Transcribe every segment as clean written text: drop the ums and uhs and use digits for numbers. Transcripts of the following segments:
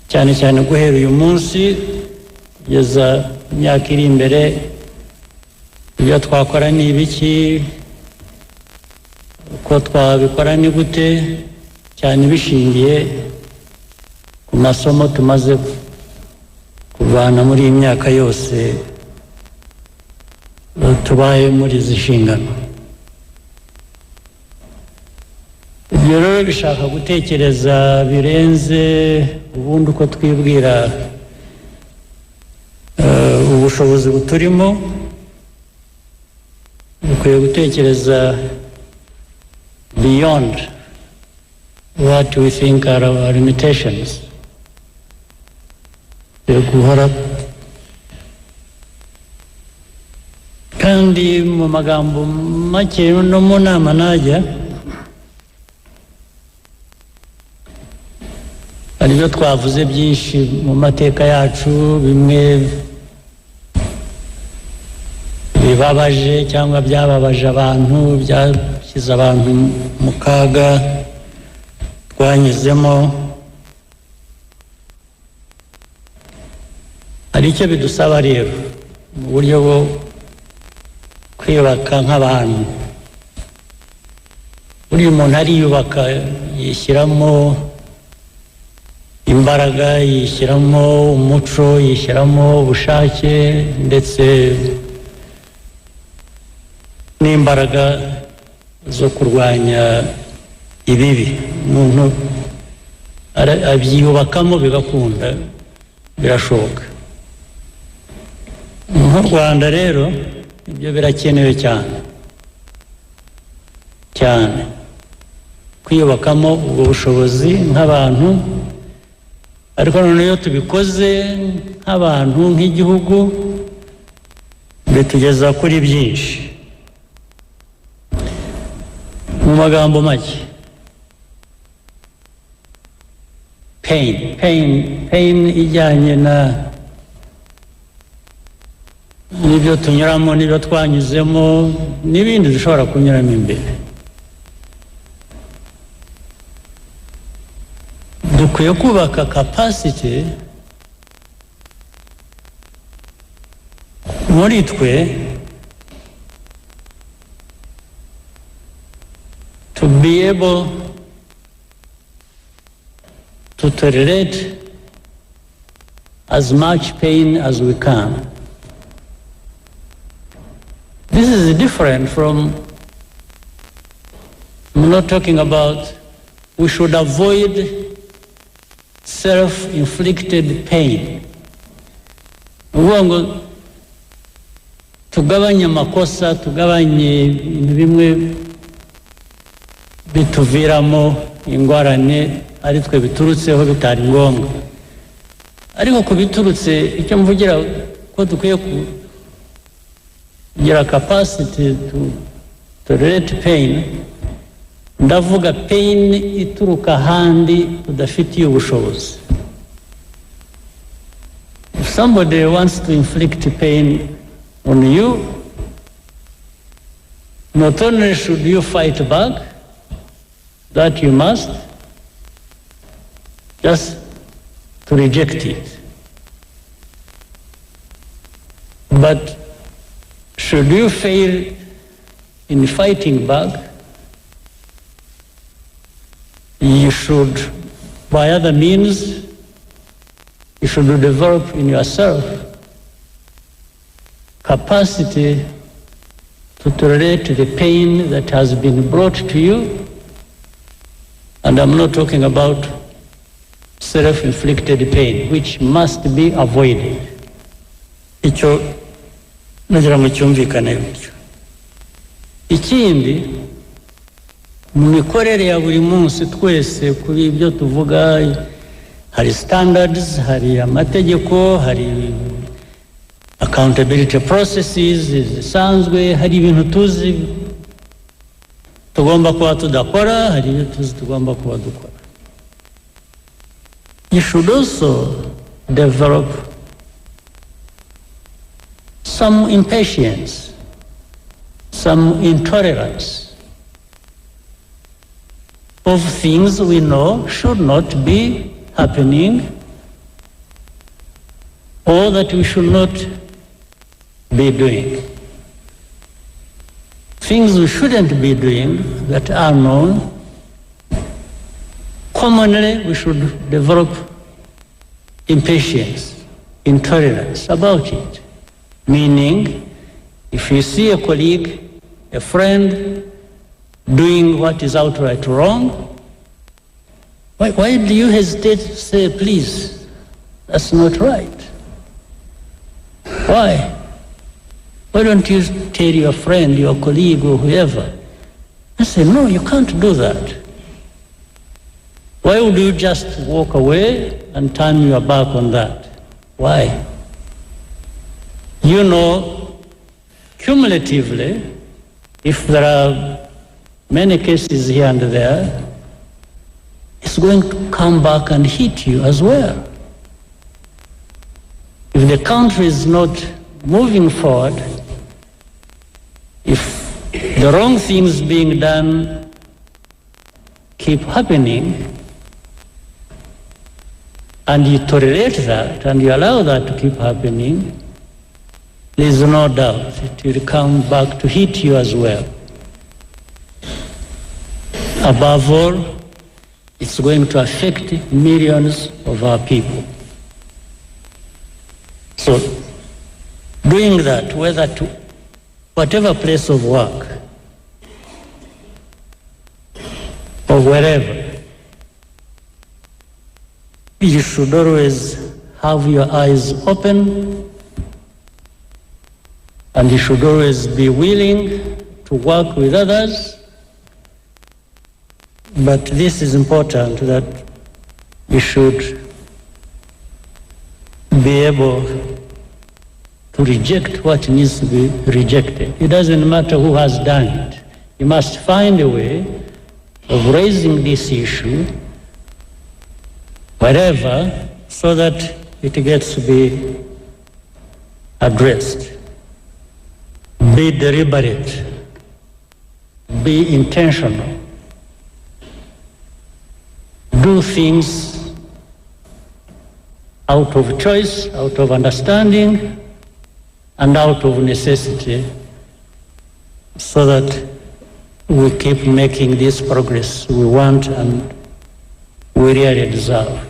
cyane cyane guhera uyu munsi kugeza imyaka iri imbere. Ibyo twakora ni ibiki, uko twabikora ni gute, cyane bishingiye ku masomo tumaze kuvana muri iyi myaka yose tubaye muri izi nshingano. Ibyo rero bishaka gutekereza birenze ubundi uko twibwira ubushobozi buturimo. Bakwiye gutekereza beyond what we think are our limitations. Guhora kandi mu magambo make no mu nama najya hari ibyo twavuze byinshi mu mateka yacu, bimwe bibabaje cyangwa byababaje abantu, byashyize abantu mu kaga twanyuzemo. Hari icyo bidusaba rero mu buryo bwo kwiyubaka nk'abantu. Buri muntu ariyubaka, yishyiramo imbaraga, yishyiramo umuco, yishyiramo ubushake ndetse n'imbaraga zo kurwanya ibibi. Umuntu abyiyubakamo bigakunda, birashoboka. Mu Rwanda rero ibyo birakenewe cyane cyane, kwiyubakamo ubwo bushobozi nk'abantu. Ariko noneho iyo tubikoze nk'abantu, nk'igihugu, bitugeza kuri byinshi. Mu magambo make, pain ijyanye n'ibyo tunyuramo, n'ibyo twanyuzemo, n'ibindi dushobora kunyuramo imbere. Dukwiye kubaka capacity muri twe to be able to tolerate as much pain as we can. This is different from, I'm not talking about we should avoid self-inflicted pain. Ngo tugabanye amakosa, tugabanye ibintu bimwe bituviramo ingorane ari twe biturutseho bitari ngombwa. Ariko ku biturutse, icyo mvugira ko dukwiye kugira capacity to tolerate pain, ndavuga pain ituruka handi tudafitiye ubushobozi. If somebody wants to inflict pain on you, not only should you fight back, that you must, just to reject it. But should you fail in fighting back, you should, by other means, you should develop in yourself capacity to tolerate the pain that has been brought to you. And I'm not talking about self-inflicted pain, which must be avoided. Icyo nagira ngo cyumvikane bityo. Ikindi, mu mikorere ya buri munsi twese kuri ibyo tuvuga, hari standards, hari amategeko, hari accountability processes zisanzwe, hari ibintu tuzi tugomba kuba tudakora, hari ibyo tuzi tugomba kuba dukora. You should also develop some impatience, some intolerance of things we know should not be happening or that we should not be doing. Things we shouldn't be doing that are known. Commonly, we should develop impatience, intolerance about it. Meaning, if you see a colleague, a friend, doing what is outright wrong, why do you hesitate to say, please, that's not right? Why? Why don't you tell your friend, your colleague, or whoever, and say, no, you can't do that? Why would you just walk away and turn your back on that? Why? You know, cumulatively, if there are many cases here and there, it's going to come back and hit you as well. If the country is not moving forward, if the wrong things being done keep happening, and you tolerate that and you allow that to keep happening, there is no doubt it will come back to hit you as well. Above all, it's going to affect millions of our people. So, doing that, whether to whatever place of work or wherever, you should always have your eyes open, and you should always be willing to work with others. But this is important, that you should be able to reject what needs to be rejected. It doesn't matter who has done it. You must find a way of raising this issue wherever, so that it gets to be addressed. Be deliberate. Be intentional. Do things out of choice, out of understanding, and out of necessity, so that we keep making this progress we want and we really deserve.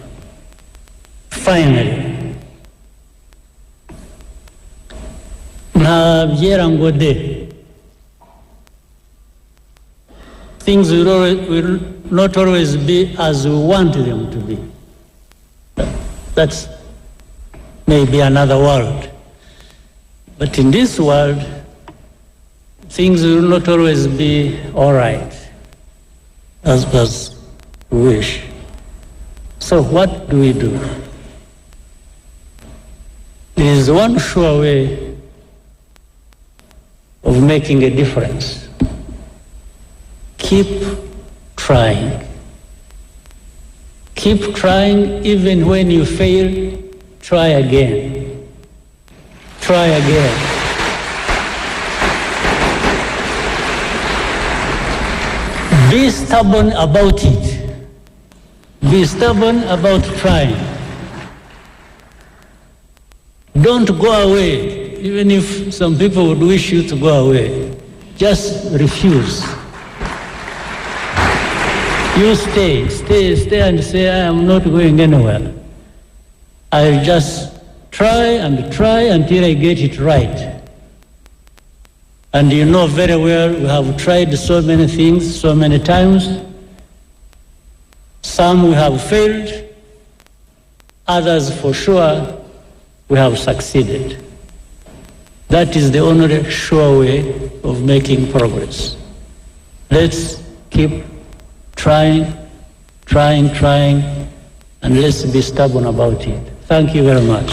Finally, things will not always be as we want them to be. That's maybe another world. But in this world, things will not always be all right as we wish. So what do we do? There is one sure way of making a difference. Keep trying. Keep trying. Even when you fail, try again. Try again. Be stubborn about it. Be stubborn about trying. Don't go away, even if some people would wish you to go away. Just refuse. You stay and say, I am not going anywhere. I'll just try until I get it right. And you know very well, we have tried so many things, so many times. Some we have failed, others for sure we have succeeded. That is the only sure way of making progress. Let's keep trying, and let's be stubborn about it. Thank you very much.